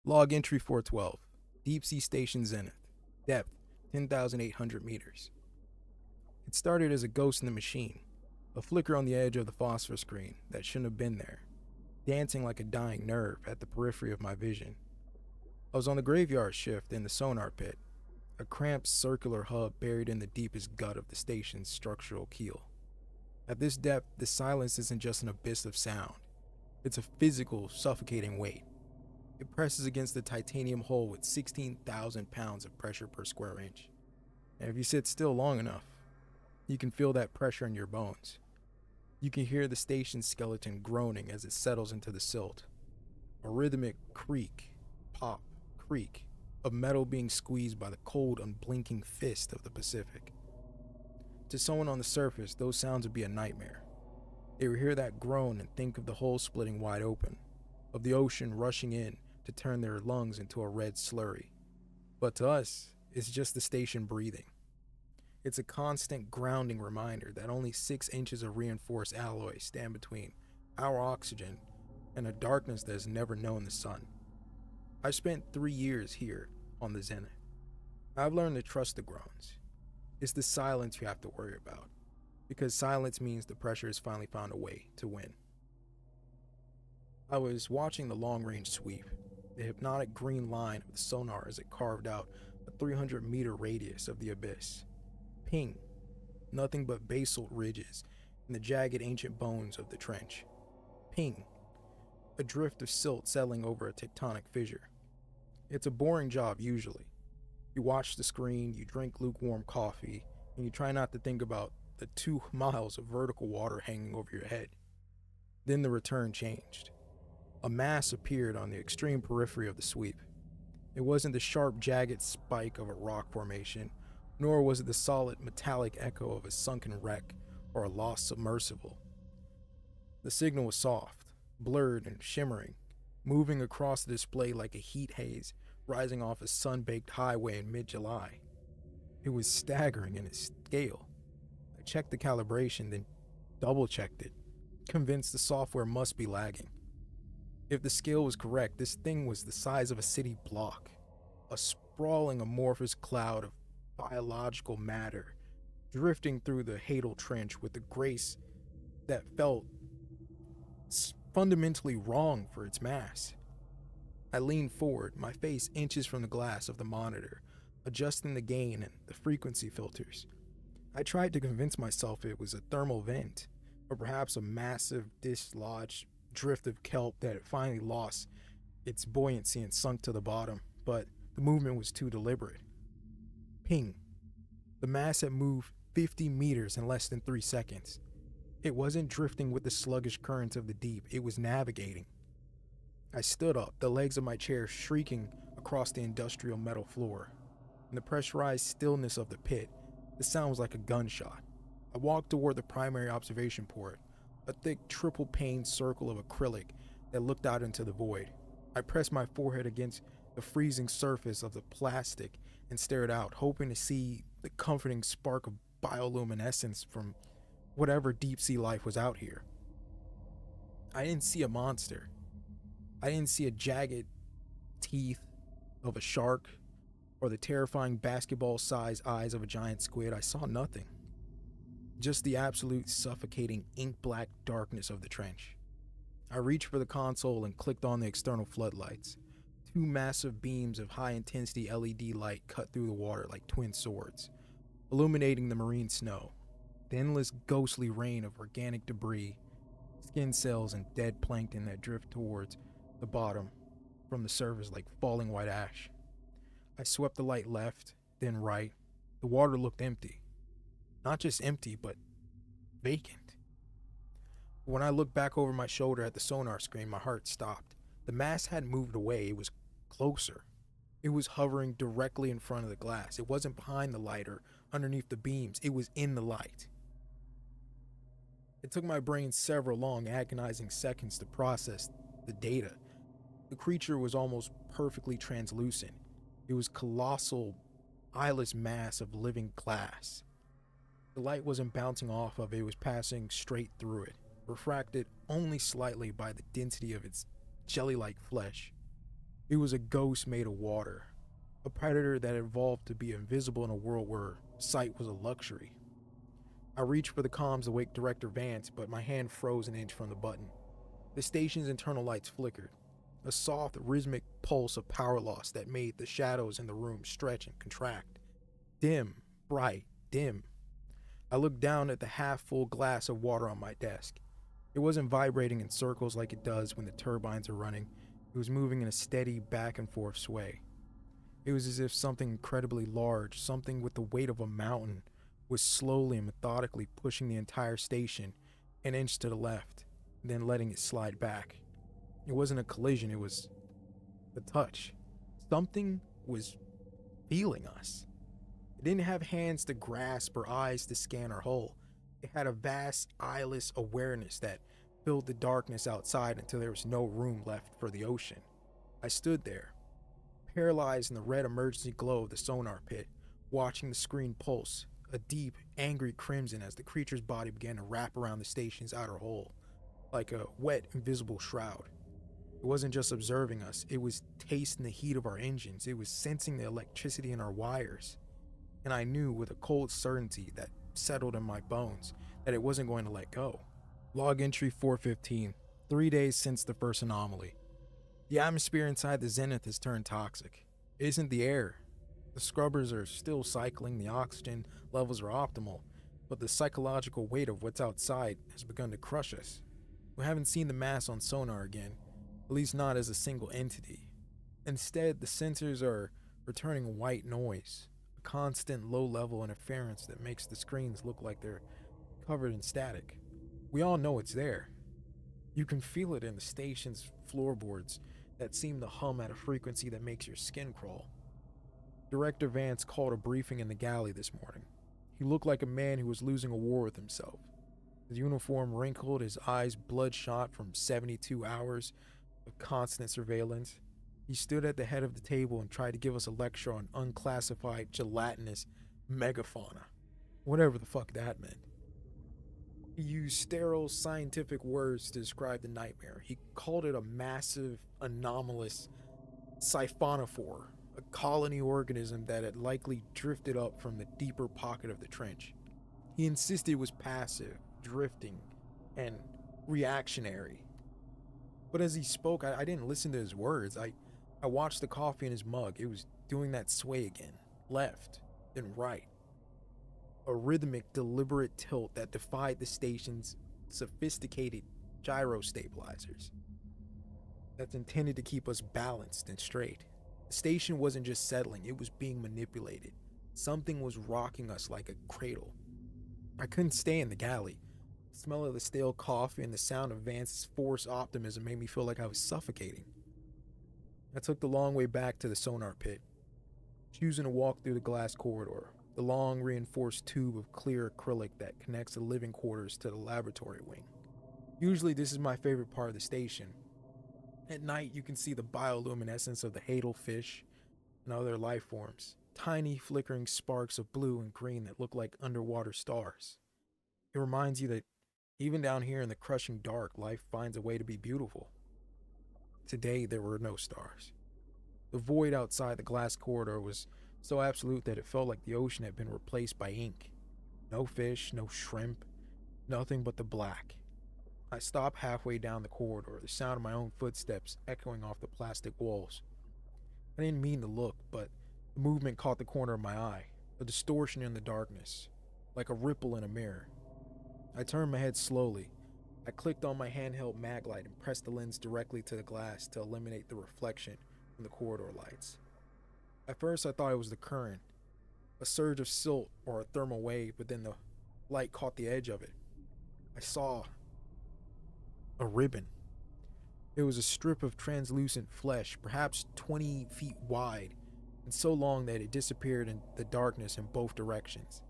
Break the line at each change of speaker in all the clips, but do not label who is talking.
Log entry 412. Deep Sea Station Zenith. Depth 10,800 meters. It started as a ghost in the machine, a flicker on the edge of the phosphor screen that shouldn't have been there, dancing like a dying nerve at the periphery of my vision. I was on the graveyard shift in the sonar pit, a cramped circular hub buried in the deepest gut of the station's structural keel. At this depth, the silence isn't just an abyss of sound. It's a physical, suffocating weight. It presses against the titanium hull with 16,000 pounds of pressure per square inch. And if you sit still long enough, you can feel that pressure in your bones. You can hear the station's skeleton groaning as it settles into the silt. A rhythmic creak, pop, creak of metal being squeezed by the cold, unblinking fist of the Pacific. To someone on the surface, those sounds would be a nightmare. They would hear that groan and think of the hole splitting wide open, of the ocean rushing in to turn their lungs into a red slurry. But to us, it's just the station breathing. It's a constant grounding reminder that only 6 inches of reinforced alloy stand between our oxygen and a darkness that has never known the sun. I've spent 3 years here on the Zenith. I've learned to trust the groans. It's the silence you have to worry about, because silence means the pressure has finally found a way to win. I was watching the long-range sweep, the hypnotic green line of the sonar as it carved out a 300-meter radius of the abyss. Ping, nothing but basalt ridges and the jagged ancient bones of the trench. Ping, a drift of silt settling over a tectonic fissure. It's a boring job usually. You watch the screen, you drink lukewarm coffee, and you try not to think about the 2 miles of vertical water hanging over your head. Then the return changed. A mass appeared on the extreme periphery of the sweep. It wasn't the sharp, jagged spike of a rock formation, nor was it the solid, metallic echo of a sunken wreck or a lost submersible. The signal was soft, blurred and shimmering, moving across the display like a heat haze rising off a sun-baked highway in mid-July. It was staggering in its scale. I checked the calibration, then double-checked it, convinced the software must be lagging. If the scale was correct, this thing was the size of a city block, a sprawling amorphous cloud of biological matter drifting through the Hadal Trench with a grace that felt fundamentally wrong for its mass. I leaned forward, my face inches from the glass of the monitor, adjusting the gain and the frequency filters. I tried to convince myself it was a thermal vent, or perhaps a massive dislodged drift of kelp that had finally lost its buoyancy and sunk to the bottom, but the movement was too deliberate. Ping. The mass had moved 50 meters in less than 3 seconds. It wasn't drifting with the sluggish currents of the deep, it was navigating. I stood up, the legs of my chair shrieking across the industrial metal floor. In the pressurized stillness of the pit, the sound was like a gunshot. I walked toward the primary observation port, a thick triple-pane circle of acrylic that looked out into the void. I pressed my forehead against the freezing surface of the plastic and stared out, hoping to see the comforting spark of bioluminescence from whatever deep-sea life was out here. I didn't see a monster. I didn't see a jagged teeth of a shark or the terrifying basketball-sized eyes of a giant squid. I saw nothing. Just the absolute suffocating ink-black darkness of the trench. I reached for the console and clicked on the external floodlights. 2 massive beams of high-intensity LED light cut through the water like twin swords, illuminating the marine snow, the endless ghostly rain of organic debris, skin cells and dead plankton that drift towards the bottom from the surface like falling white ash. I swept the light left, then right. The water looked empty. Not just empty, but vacant. When I looked back over my shoulder at the sonar screen, my heart stopped. The mass hadn't moved away, it was closer. It was hovering directly in front of the glass. It wasn't behind the light or underneath the beams, it was in the light. It took my brain several long, agonizing seconds to process the data. The creature was almost perfectly translucent. It was colossal, eyeless mass of living glass. The light wasn't bouncing off of it, it was passing straight through it, refracted only slightly by the density of its jelly-like flesh. It was a ghost made of water, a predator that evolved to be invisible in a world where sight was a luxury. I reached for the comms to wake Director Vance, but my hand froze an inch from the button. The station's internal lights flickered, a soft, rhythmic pulse of power loss that made the shadows in the room stretch and contract. Dim, bright, dim. I looked down at the half-full glass of water on my desk. It wasn't vibrating in circles like it does when the turbines are running. It was moving in a steady back and forth sway. It was as if something incredibly large, something with the weight of a mountain, was slowly and methodically pushing the entire station an inch to the left, then letting it slide back. It wasn't a collision, it was a touch. Something was feeling us. It didn't have hands to grasp or eyes to scan our hull. It had a vast, eyeless awareness that filled the darkness outside until there was no room left for the ocean. I stood there, paralyzed in the red emergency glow of the sonar pit, watching the screen pulse, a deep, angry crimson as the creature's body began to wrap around the station's outer hull, like a wet, invisible shroud. It wasn't just observing us, it was tasting the heat of our engines, it was sensing the electricity in our wires. And I knew with a cold certainty that settled in my bones that it wasn't going to let go. Log entry 415, 3 days since the first anomaly. The atmosphere inside the Zenith has turned toxic. It isn't the air. The scrubbers are still cycling, the oxygen levels are optimal, but the psychological weight of what's outside has begun to crush us. We haven't seen the mass on sonar again, at least not as a single entity. Instead, the sensors are returning white noise, a constant low-level interference that makes the screens look like they're covered in static. We all know it's there. You can feel it in the station's floorboards that seem to hum at a frequency that makes your skin crawl. Director Vance called a briefing in the galley this morning. He looked like a man who was losing a war with himself. His uniform wrinkled, his eyes bloodshot from 72 hours of constant surveillance. He stood at the head of the table and tried to give us a lecture on unclassified gelatinous megafauna. Whatever the fuck that meant. He used sterile scientific words to describe the nightmare. He called it a massive, anomalous siphonophore, a colony organism that had likely drifted up from the deeper pocket of the trench. He insisted it was passive, drifting, and reactionary. But as he spoke, I didn't listen to his words. I watched the coffee in his mug. It was doing that sway again, left, then right. A rhythmic, deliberate tilt that defied the station's sophisticated gyro stabilizers. That's intended to keep us balanced and straight. The station wasn't just settling, it was being manipulated. Something was rocking us like a cradle. I couldn't stay in the galley. The smell of the stale coffee and the sound of Vance's forced optimism made me feel like I was suffocating. I took the long way back to the sonar pit, choosing to walk through the glass corridor, the long reinforced tube of clear acrylic that connects the living quarters to the laboratory wing. Usually this is my favorite part of the station. At night you can see the bioluminescence of the hadal fish and other life forms, tiny flickering sparks of blue and green that look like underwater stars. It reminds you that even down here in the crushing dark, life finds a way to be beautiful. Today there were no stars. The void outside the glass corridor was so absolute that it felt like the ocean had been replaced by ink. No fish, no shrimp, nothing but the black. I stopped halfway down the corridor, the sound of my own footsteps echoing off the plastic walls. I didn't mean to look, but the movement caught the corner of my eye, a distortion in the darkness, like a ripple in a mirror. I turned my head slowly. I clicked on my handheld mag light and pressed the lens directly to the glass to eliminate the reflection from the corridor lights. At first I thought it was the current, a surge of silt or a thermal wave, but then the light caught the edge of it. I saw a ribbon. It was a strip of translucent flesh, perhaps 20 feet wide, and so long that it disappeared in the darkness in both directions.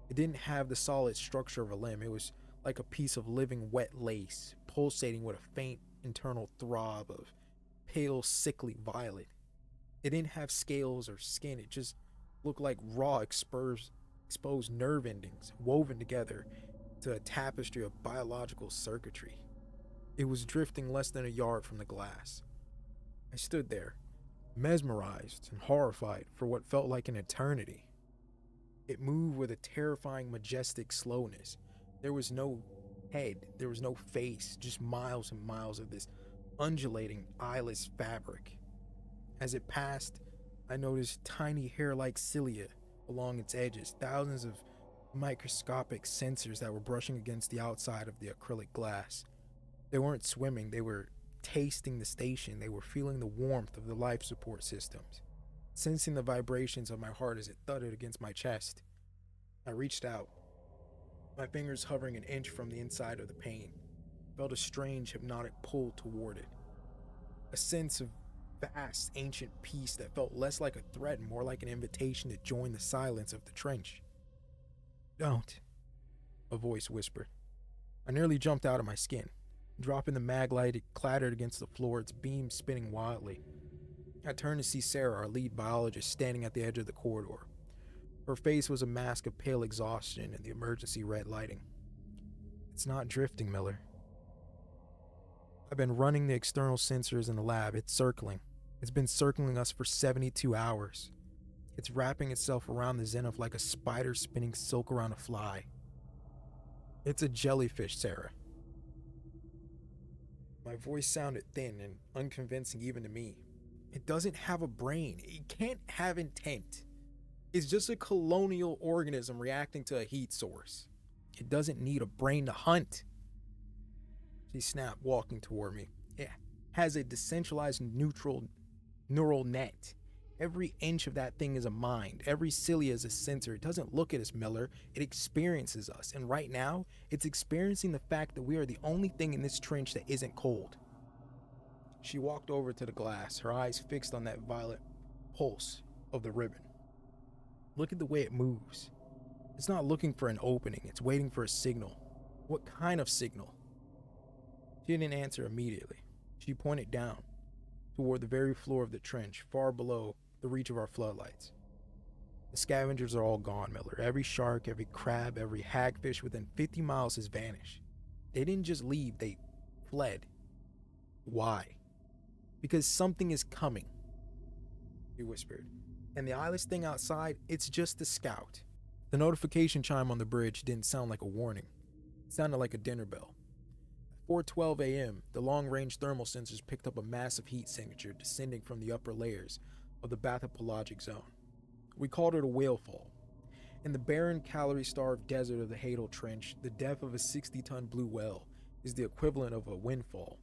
It didn't have the solid structure of a limb. It was like a piece of living wet lace, pulsating with a faint internal throb of pale, sickly violet. It didn't have scales or skin. It just looked like raw, exposed nerve endings woven together to a tapestry of biological circuitry. It was drifting less than a yard from the glass. I stood there, mesmerized and horrified for what felt like an eternity. It moved with a terrifying, majestic slowness. There was no head, there was no face, just miles and miles of this undulating, eyeless fabric. As it passed, I noticed tiny hair-like cilia along its edges, thousands of microscopic sensors that were brushing against the outside of the acrylic glass. They weren't swimming, they were tasting the station, they were feeling the warmth of the life support systems, sensing the vibrations of my heart as it thudded against my chest. I reached out, my fingers hovering an inch from the inside of the pane, felt a strange hypnotic pull toward it. A sense of vast, ancient peace that felt less like a threat and more like an invitation to join the silence of the trench. "Don't," a voice whispered. I nearly jumped out of my skin. Dropping the mag light, it clattered against the floor, its beam spinning wildly. I turned to see Sarah, our lead biologist, standing at the edge of the corridor. Her face was a mask of pale exhaustion in the emergency red lighting. "It's not drifting, Miller. I've been running the external sensors in the lab. It's circling. It's been circling us for 72 hours. It's wrapping itself around the Zenith like a spider spinning silk around a fly. It's a jellyfish, Sarah." My voice sounded thin and unconvincing even to me. "It doesn't have a brain. It can't have intent. It's just a colonial organism reacting to a heat source. It doesn't need a brain to hunt." She snapped, walking toward me. "It has a decentralized neural net. Every inch of that thing is a mind. Every cilia is a sensor. It doesn't look at us, Miller. It experiences us. And right now, it's experiencing the fact that we are the only thing in this trench that isn't cold." She walked over to the glass, her eyes fixed on that violet pulse of the ribbon. "Look at the way it moves. It's not looking for an opening. It's waiting for a signal. What kind of signal?" She didn't answer immediately. She pointed down, toward the very floor of the trench, far below the reach of our floodlights. "The scavengers are all gone, Miller. Every shark, every crab, every hagfish within 50 miles has vanished. They didn't just leave, they fled." "Why?" "Because something is coming," he whispered. "And the eyeless thing outside, it's just a scout." The notification chime on the bridge didn't sound like a warning. It sounded like a dinner bell. At 4:12 a.m., the long-range thermal sensors picked up a massive heat signature descending from the upper layers of the bathypelagic zone. We called it a whale fall. In the barren, calorie-starved desert of the Hadal Trench, the death of a 60-ton blue whale is the equivalent of a windfall.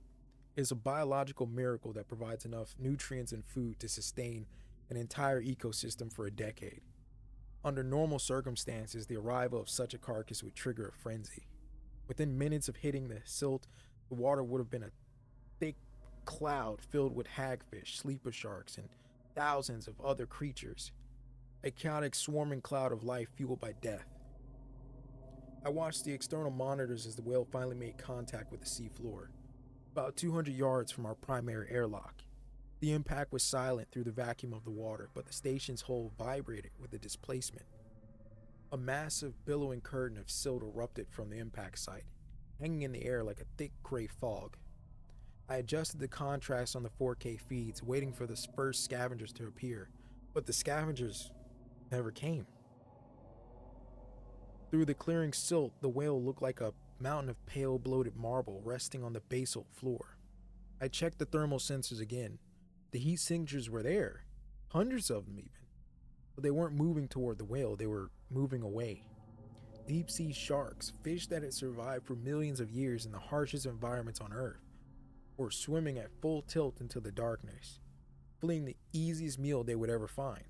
It is a biological miracle that provides enough nutrients and food to sustain an entire ecosystem for a decade. Under normal circumstances, the arrival of such a carcass would trigger a frenzy. Within minutes of hitting the silt, the water would have been a thick cloud filled with hagfish, sleeper sharks, and thousands of other creatures. A chaotic swarming cloud of life fueled by death. I watched the external monitors as the whale finally made contact with the seafloor, about 200 yards from our primary airlock. The impact was silent through the vacuum of the water, but the station's hull vibrated with the displacement. A massive, billowing curtain of silt erupted from the impact site, hanging in the air like a thick gray fog. I adjusted the contrast on the 4K feeds, waiting for the first scavengers to appear, but the scavengers never came. Through the clearing silt, the whale looked like a mountain of pale, bloated marble resting on the basalt floor. I checked the thermal sensors again. The heat signatures were there, hundreds of them even. But they weren't moving toward the whale, they were moving away. Deep-sea sharks, fish that had survived for millions of years in the harshest environments on Earth, were swimming at full tilt into the darkness, fleeing the easiest meal they would ever find.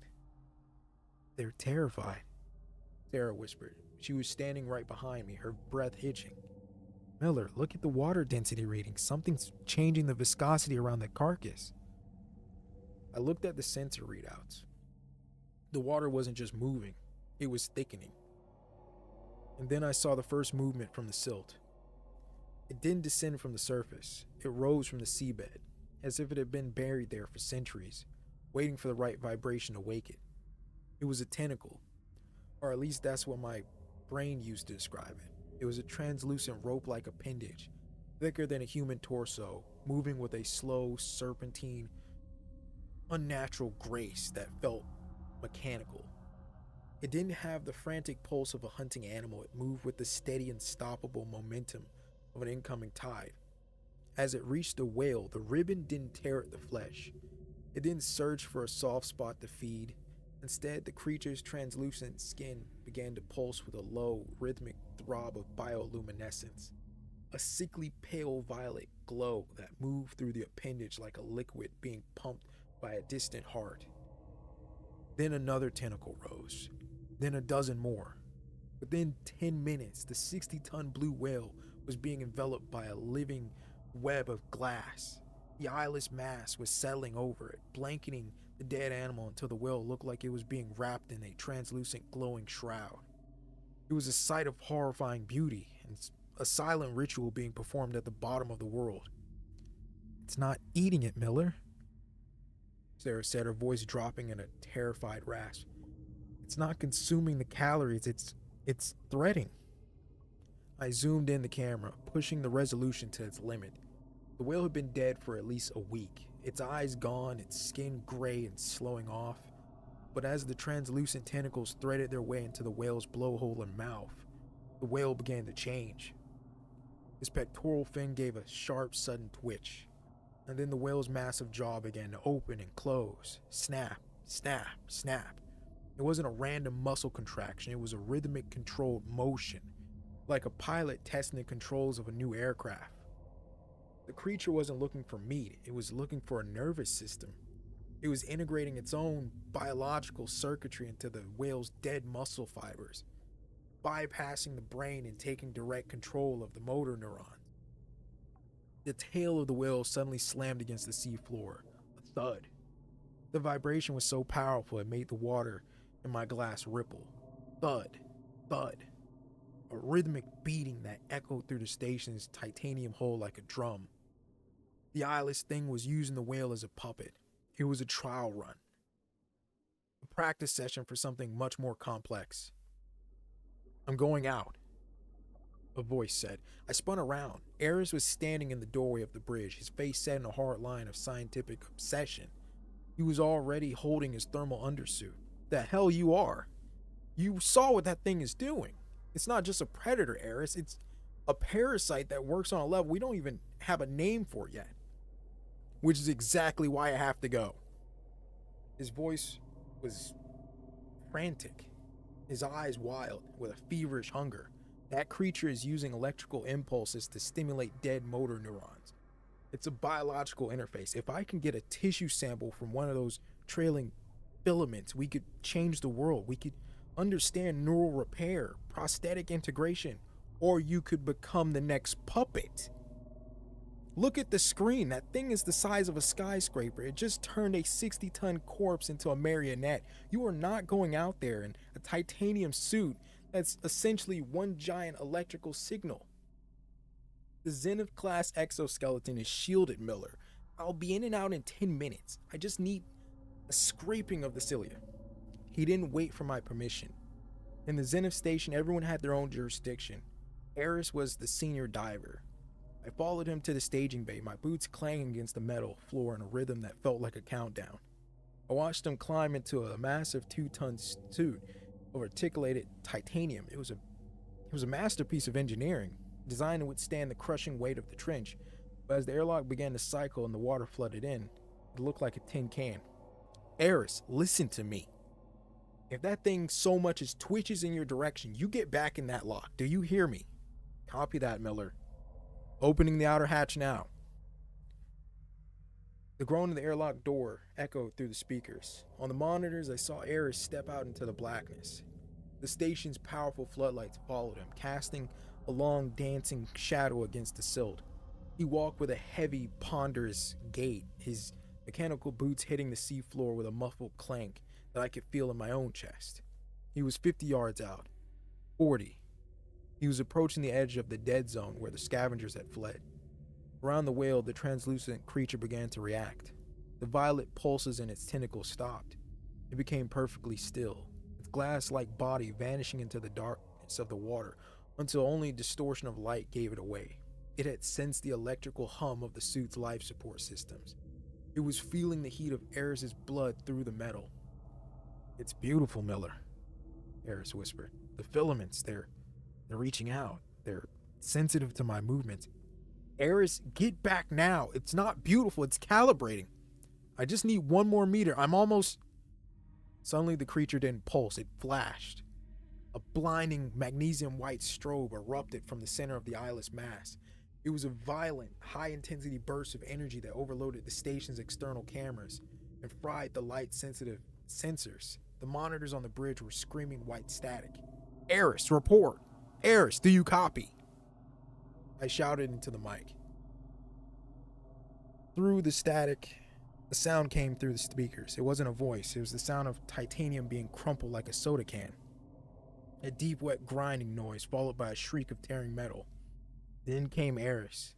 "They're terrified," Sarah whispered. She was standing right behind me, her breath hitching. "Miller, look at the water density readings. Something's changing the viscosity around the carcass." I looked at the sensor readouts. The water wasn't just moving, it was thickening. And then I saw the first movement from the silt. It didn't descend from the surface, it rose from the seabed, as if it had been buried there for centuries, waiting for the right vibration to wake it. It was a tentacle, or at least that's what my brain used to describe it. It was a translucent rope-like appendage, thicker than a human torso, moving with a slow, serpentine unnatural grace that felt mechanical. It didn't have the frantic pulse of a hunting animal, it moved with the steady, unstoppable momentum of an incoming tide. As it reached the whale, the ribbon didn't tear at the flesh. It didn't search for a soft spot to feed. Instead, the creature's translucent skin began to pulse with a low, rhythmic throb of bioluminescence, a sickly pale violet glow that moved through the appendage like a liquid being pumped by a distant heart. Then another tentacle rose, then a dozen more. Within 10 minutes, the 60-ton blue whale was being enveloped by a living web of glass. The eyeless mass was settling over it, blanketing the dead animal until the whale looked like it was being wrapped in a translucent glowing shroud. It was a sight of horrifying beauty, and a silent ritual being performed at the bottom of the world. "It's not eating it, Miller," Sarah said, her voice dropping in a terrified rasp. "It's not consuming the calories, it's threading." I zoomed in the camera, pushing the resolution to its limit. The whale had been dead for at least a week, its eyes gone, its skin gray and slowing off. But as the translucent tentacles threaded their way into the whale's blowhole and mouth, the whale began to change. His pectoral fin gave a sharp, sudden twitch, and then the whale's massive jaw began to open and close. Snap, snap, snap. It wasn't a random muscle contraction, it was a rhythmic, controlled motion, like a pilot testing the controls of a new aircraft. The creature wasn't looking for meat, it was looking for a nervous system. It was integrating its own biological circuitry into the whale's dead muscle fibers, bypassing the brain and taking direct control of the motor neurons. The tail of the whale suddenly slammed against the seafloor, a thud. The vibration was so powerful it made the water in my glass ripple. Thud, thud. A rhythmic beating that echoed through the station's titanium hull like a drum. The eyeless thing was using the whale as a puppet. It was a trial run, a practice session for something much more complex. "I'm going out," a voice said. I spun around. Eris was standing in the doorway of the bridge, his face set in a hard line of scientific obsession. He was already holding his thermal undersuit. "The hell you are? You saw what that thing is doing. It's not just a predator, Eris. It's a parasite that works on a level we don't even have a name for yet. Which is exactly why I have to go." His voice was frantic, his eyes wild with a feverish hunger. That creature is using electrical impulses to stimulate dead motor neurons. It's a biological interface. If I can get a tissue sample from one of those trailing filaments, we could change the world. We could understand neural repair, prosthetic integration, or you could become the next puppet. Look at the screen. That thing is the size of a skyscraper. It just turned a 60-ton corpse into a marionette. You are not going out there in a titanium suit that's essentially one giant electrical signal. The Zenith class exoskeleton is shielded, Miller. I'll be in and out in 10 minutes. I just need a scraping of the cilia. He didn't wait for my permission. In the Zenith Station, everyone had their own jurisdiction. Eris was the senior diver. I followed him to the staging bay, my boots clanging against the metal floor in a rhythm that felt like a countdown. I watched him climb into a massive 2-ton suit of articulated titanium. It was a masterpiece of engineering, designed to withstand the crushing weight of the trench. But as the airlock began to cycle and the water flooded in, it looked like a tin can. "Eris, listen to me. If that thing so much as twitches in your direction, you get back in that lock. Do you hear me?" "Copy that, Miller. Opening the outer hatch now." The groan of the airlock door echoed through the speakers. On the monitors, I saw Eris step out into the blackness. The station's powerful floodlights followed him, casting a long, dancing shadow against the silt. He walked with a heavy, ponderous gait, his mechanical boots hitting the seafloor with a muffled clank that I could feel in my own chest. He was 50 yards out. 40. He was approaching the edge of the dead zone where the scavengers had fled. Around the whale, the translucent creature began to react. The violet pulses in its tentacles stopped. It became perfectly still, its glass-like body vanishing into the darkness of the water until only distortion of light gave it away. It had sensed the electrical hum of the suit's life support systems. It was feeling the heat of Eris's blood through the metal. "It's beautiful, Miller," Eris whispered. "The filaments, they're reaching out. They're sensitive to my movements." "Eris, get back now. It's not beautiful, it's calibrating. I just need one more meter. I'm almost..." Suddenly the creature didn't pulse, it flashed. A blinding magnesium white strobe erupted from the center of the eyeless mass. It was a violent, high-intensity burst of energy that overloaded the station's external cameras and fried the light-sensitive sensors. The monitors on the bridge were screaming white static. "Eris, report! Eris, do you copy?" I shouted into the mic. Through the static, a sound came through the speakers. It wasn't a voice. It was the sound of titanium being crumpled like a soda can. A deep, wet grinding noise followed by a shriek of tearing metal. Then came Eris.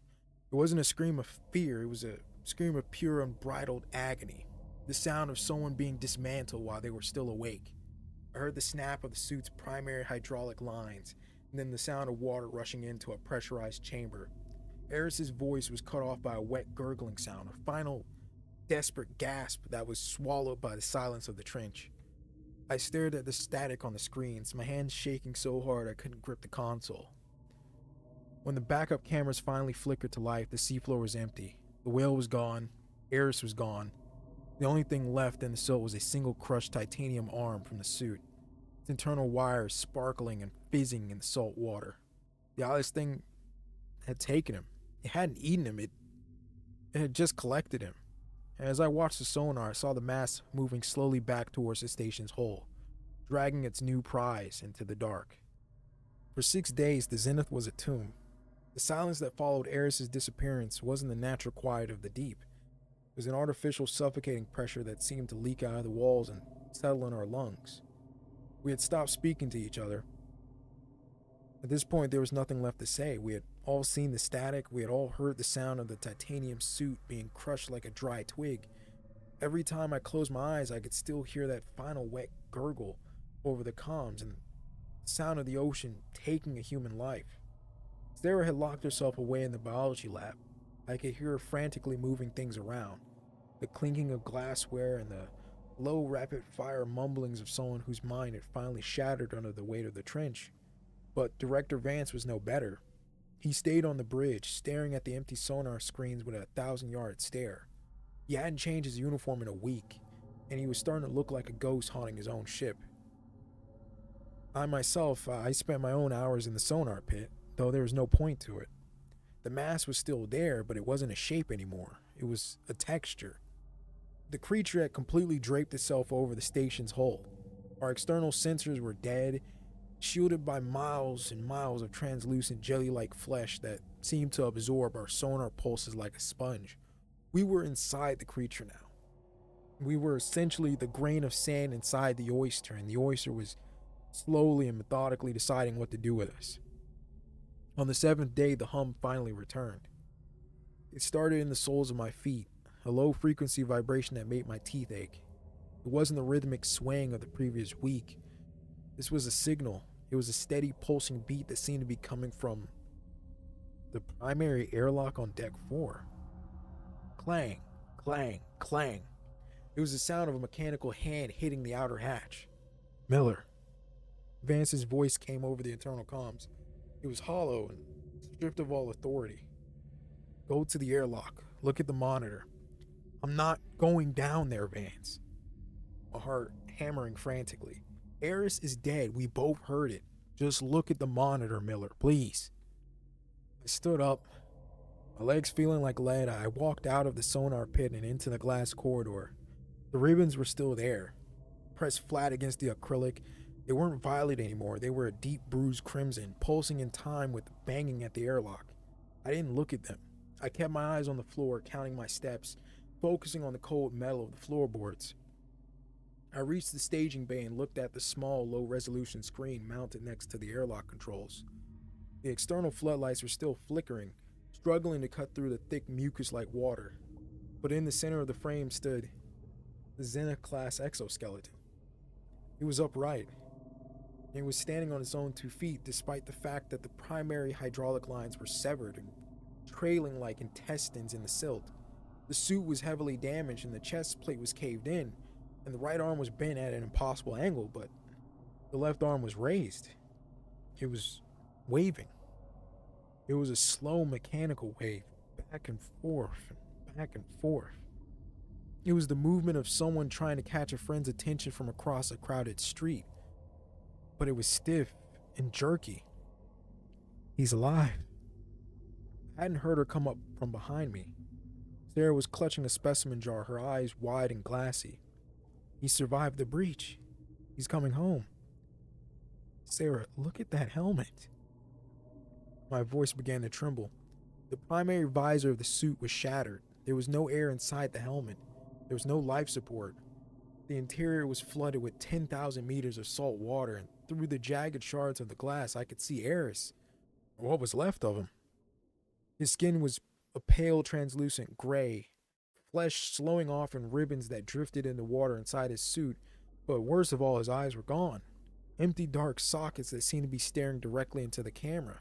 It wasn't a scream of fear. It was a scream of pure, unbridled agony. The sound of someone being dismantled while they were still awake. I heard the snap of the suit's primary hydraulic lines, and then the sound of water rushing into a pressurized chamber. Eris's voice was cut off by a wet gurgling sound, a final desperate gasp that was swallowed by the silence of the trench. I stared at the static on the screens, my hands shaking so hard I couldn't grip the console. When the backup cameras finally flickered to life, the seafloor was empty. The whale was gone. Eris was gone. The only thing left in the silt was a single crushed titanium arm from the suit, its internal wires sparkling and fizzing in the salt water. The eyeless thing had taken him. It hadn't eaten him. It had just collected him. And as I watched the sonar, I saw the mass moving slowly back towards the station's hull, dragging its new prize into the dark. For 6 days, the Zenith was a tomb. The silence that followed Eris's disappearance wasn't the natural quiet of the deep. It was an artificial suffocating pressure that seemed to leak out of the walls and settle in our lungs. We had stopped speaking to each other. At this point, there was nothing left to say. We had all seen the static. We had all heard the sound of the titanium suit being crushed like a dry twig. Every time I closed my eyes, I could still hear that final wet gurgle over the comms and the sound of the ocean taking a human life. Sarah had locked herself away in the biology lab. I could hear her frantically moving things around, the clinking of glassware and the low, rapid-fire mumblings of someone whose mind had finally shattered under the weight of the trench. But Director Vance was no better. He stayed on the bridge, staring at the empty sonar screens with a 1,000-yard stare. He hadn't changed his uniform in a week, and he was starting to look like a ghost haunting his own ship. I spent my own hours in the sonar pit, though there was no point to it. The mass was still there, but it wasn't a shape anymore. It was a texture. The creature had completely draped itself over the station's hull. Our external sensors were dead, shielded by miles and miles of translucent jelly-like flesh that seemed to absorb our sonar pulses like a sponge. We were inside the creature now. We were essentially the grain of sand inside the oyster, and the oyster was slowly and methodically deciding what to do with us. On the 7th day, the hum finally returned. It started in the soles of my feet, a low-frequency vibration that made my teeth ache. It wasn't the rhythmic swaying of the previous week. This was a signal. It was a steady pulsing beat that seemed to be coming from the primary airlock on Deck 4. Clang, clang, clang. It was the sound of a mechanical hand hitting the outer hatch. "Miller." Vance's voice came over the internal comms. It was hollow and stripped of all authority. "Go to the airlock. Look at the monitor." "I'm not going down there, Vance." My heart hammering frantically. "Eris is dead. We both heard it. Just look at the monitor, Miller, please." I stood up, my legs feeling like lead. I walked out of the sonar pit and into the glass corridor. The ribbons were still there, pressed flat against the acrylic. They weren't violet anymore. They were a deep bruised crimson, pulsing in time with the banging at the airlock. I didn't look at them. I kept my eyes on the floor, counting my steps, focusing on the cold metal of the floorboards. I reached the staging bay and looked at the small, low-resolution screen mounted next to the airlock controls. The external floodlights were still flickering, struggling to cut through the thick mucus-like water. But in the center of the frame stood the Zenith-class exoskeleton. It was upright. It was standing on its own 2 feet, despite the fact that the primary hydraulic lines were severed and trailing like intestines in the silt. The suit was heavily damaged and the chest plate was caved in, and the right arm was bent at an impossible angle, but the left arm was raised. It was waving. It was a slow mechanical wave, back and forth and back and forth. It was the movement of someone trying to catch a friend's attention from across a crowded street, but it was stiff and jerky. He's alive. I hadn't heard her come up from behind me. Sarah was clutching a specimen jar, her eyes wide and glassy. He survived the breach. He's coming home. Sarah, look at that helmet. My voice began to tremble. The primary visor of the suit was shattered. There was no air inside the helmet. There was no life support. The interior was flooded with 10,000 meters of salt water, and through the jagged shards of the glass, I could see Eris, or what was left of him. His skin was a pale, translucent gray, flesh slowing off in ribbons that drifted in the water inside his suit, but worst of all, his eyes were gone. Empty, dark sockets that seemed to be staring directly into the camera.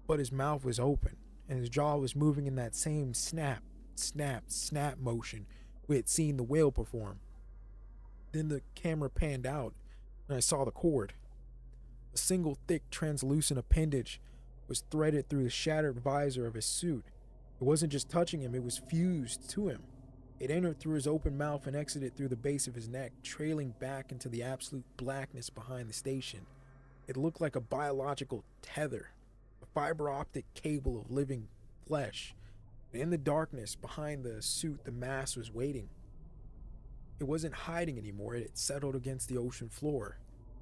But his mouth was open, and his jaw was moving in that same snap, snap, snap motion we had seen the whale perform. Then the camera panned out, and I saw the cord. A single thick, translucent appendage was threaded through the shattered visor of his suit. It wasn't just touching him, it was fused to him. It entered through his open mouth and exited through the base of his neck, trailing back into the absolute blackness behind the station. It looked like a biological tether, a fiber optic cable of living flesh. And in the darkness behind the suit, the mass was waiting. It wasn't hiding anymore. It had settled against the ocean floor.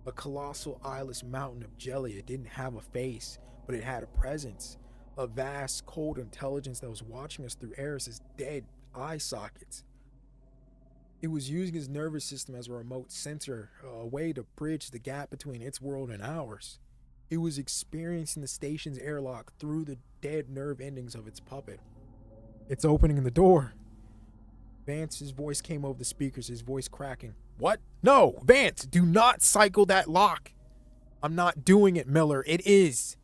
A colossal eyeless mountain of jelly. It didn't have a face, but it had a presence. A vast, cold intelligence that was watching us through Eris's dead eye sockets. It was using his nervous system as a remote sensor, a way to bridge the gap between its world and ours. It was experiencing the station's airlock through the dead nerve endings of its puppet. It's opening the door. Vance's voice came over the speakers, his voice cracking. What? No, Vance, do not cycle that lock. I'm not doing it, Miller. It is.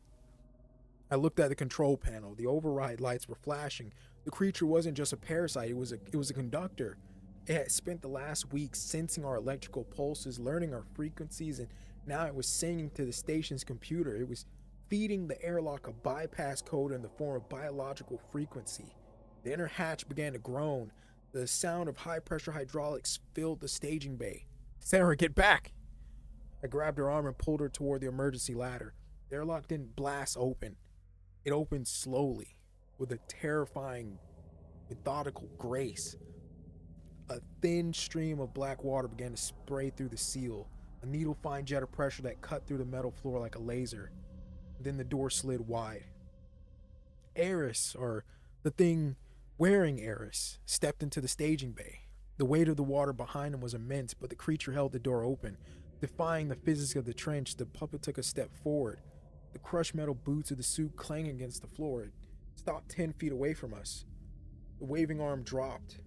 I looked at the control panel. The override lights were flashing. The creature wasn't just a parasite, it was a conductor. It had spent the last week sensing our electrical pulses, learning our frequencies, and now it was singing to the station's computer. It was feeding the airlock a bypass code in the form of biological frequency. The inner hatch began to groan. The sound of high-pressure hydraulics filled the staging bay. Sarah, get back! I grabbed her arm and pulled her toward the emergency ladder. The airlock didn't blast open. It opened slowly, with a terrifying, methodical grace. A thin stream of black water began to spray through the seal, a needle-fine jet of pressure that cut through the metal floor like a laser. Then the door slid wide. Eris, or the thing wearing Eris, stepped into the staging bay. The weight of the water behind him was immense, but the creature held the door open. Defying the physics of the trench, the puppet took a step forward. The crushed metal boots of the suit clanged against the floor. It stopped 10 feet away from us. The waving arm dropped.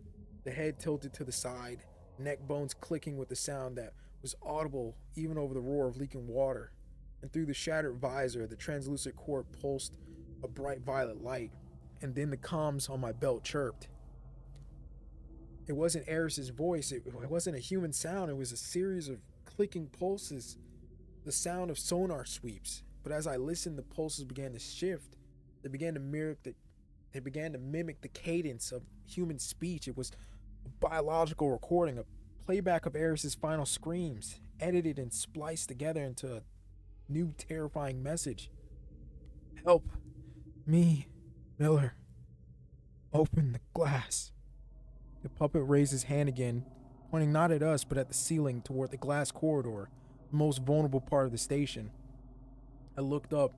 The head tilted to the side, neck bones clicking with a sound that was audible even over the roar of leaking water. And through the shattered visor, the translucent cord pulsed a bright violet light. And then the comms on my belt chirped. It wasn't Eris's voice. It wasn't a human sound. It was a series of clicking pulses, the sound of sonar sweeps. But as I listened, the pulses began to shift. They began to mimic the cadence of human speech. It was a biological recording, a playback of Eris's final screams, edited and spliced together into a new terrifying message. Help me, Miller. Open the glass. The puppet raised his hand again, pointing not at us but at the ceiling toward the glass corridor, the most vulnerable part of the station. I looked up.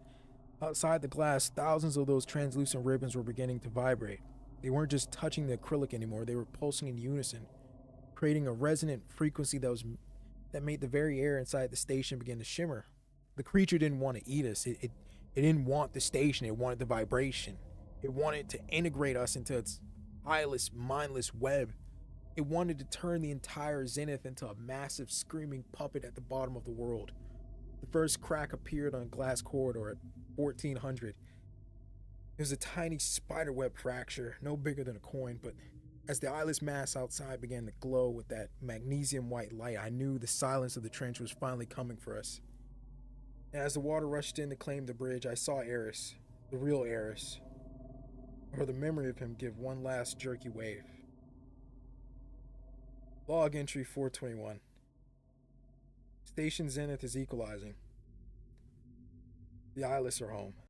Outside the glass, thousands of those translucent ribbons were beginning to vibrate. They weren't just touching the acrylic anymore, they were pulsing in unison, creating a resonant frequency that made the very air inside the station begin to shimmer. The creature didn't want to eat us. It didn't want the station, it wanted the vibration. It wanted to integrate us into its eyeless, mindless web. It wanted to turn the entire Zenith into a massive screaming puppet at the bottom of the world. The first crack appeared on a glass corridor at 1400. It was a tiny spiderweb fracture, no bigger than a coin, but As the eyeless mass outside began to glow with that magnesium white light, I knew the silence of the trench was finally coming for us. And as the water rushed in to claim the bridge, I saw Eris, the real Eris, or the memory of him give one last jerky wave. Log entry 421. Station Zenith is equalizing. The eyeless are home.